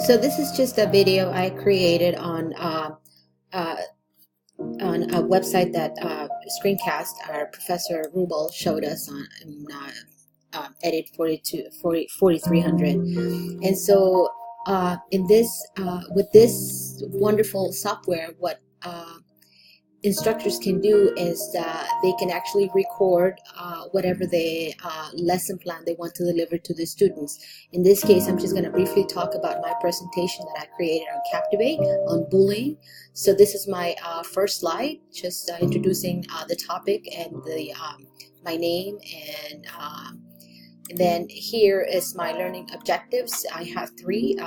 So this is just a video I created uh, on a website that Screencast, our Professor Rubel showed us on Edit 4300. And so in this with this wonderful software, what instructors can do is they can actually record whatever the lesson plan they want to deliver to the students. In this case, I'm just going to briefly talk about my presentation that I created on Captivate on bullying. So this is my first slide, just introducing the topic and the my name, and then here is my learning objectives. I have three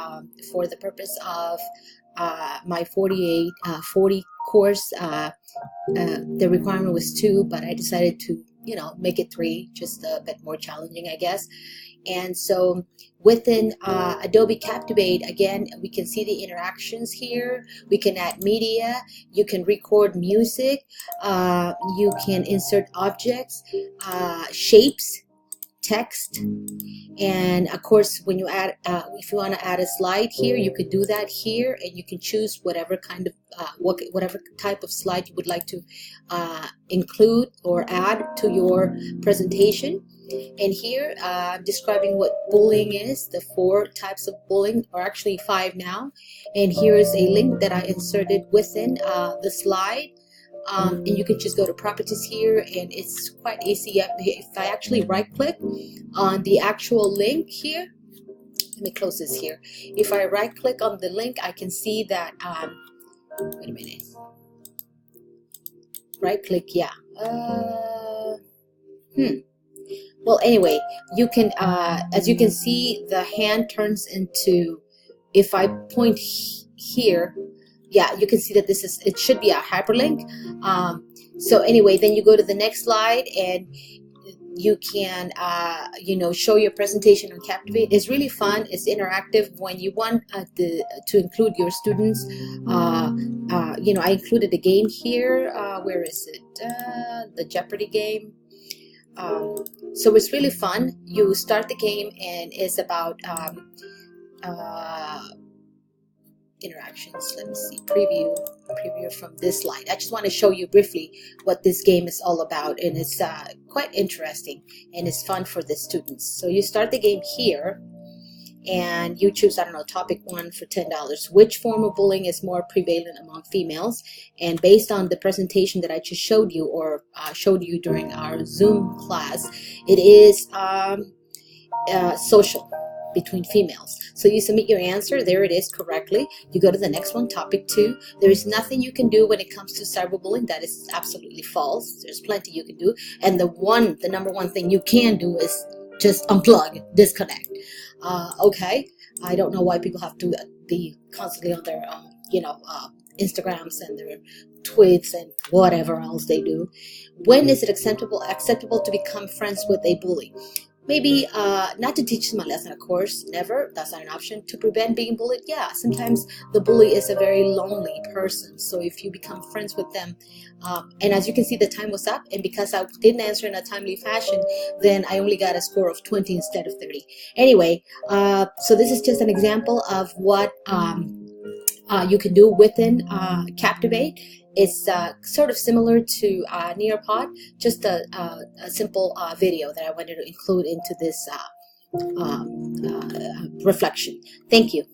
for the purpose of my 40 course. The requirement was 2, but I decided to make it 3, just a bit more challenging, I guess. And so within Adobe Captivate, again, we can see the interactions here. We can add media, you can record music, you can insert objects, shapes, text, and of course when you add if you want to add a slide here, you could do that here, and you can choose whatever kind of whatever type of slide you would like to include or add to your presentation. And here I'm describing what bullying is, the 4 types of bullying, or actually 5 now. And here is a link that I inserted within the slide. And you can just go to properties here, and it's quite easy. If I actually right click on the actual link here, let me close this here. If I right click on the link, I can see that wait a minute, right click, yeah, well, anyway, you can as you can see, the hand turns into, if I point here, yeah, you can see that it should be a hyperlink. So anyway, then you go to the next slide, and you can show your presentation on Captivate. It's really fun. It's interactive. When you want to include your students, I included a game here. Where is it? The Jeopardy game. So it's really fun. You start the game, and it's about interactions. Let me see, preview from this slide. I just want to show you briefly what this game is all about, and it's quite interesting, and it's fun for the students. So you start the game here, and you choose, I don't know, topic 1 for $10. Which form of bullying is more prevalent among females? And based on the presentation that I just showed you, or showed you during our Zoom class, it is social, between females. So you submit your answer, there it is, correctly. You go to the next one, topic 2. There is nothing you can do when it comes to cyberbullying. That is absolutely false. There's plenty you can do, and the number one thing you can do is just unplug, disconnect. Okay, I don't know why people have to be constantly on their Instagrams and their tweets and whatever else they do. When is it acceptable to become friends with a bully? Maybe not to teach them a lesson, of course, never. That's not an option. To prevent being bullied, yeah. Sometimes the bully is a very lonely person. So if you become friends with them, and as you can see, the time was up. And because I didn't answer in a timely fashion, then I only got a score of 20 instead of 30. Anyway, so this is just an example of what you can do within Captivate. It's sort of similar to Nearpod, just a simple video that I wanted to include into this reflection. Thank you.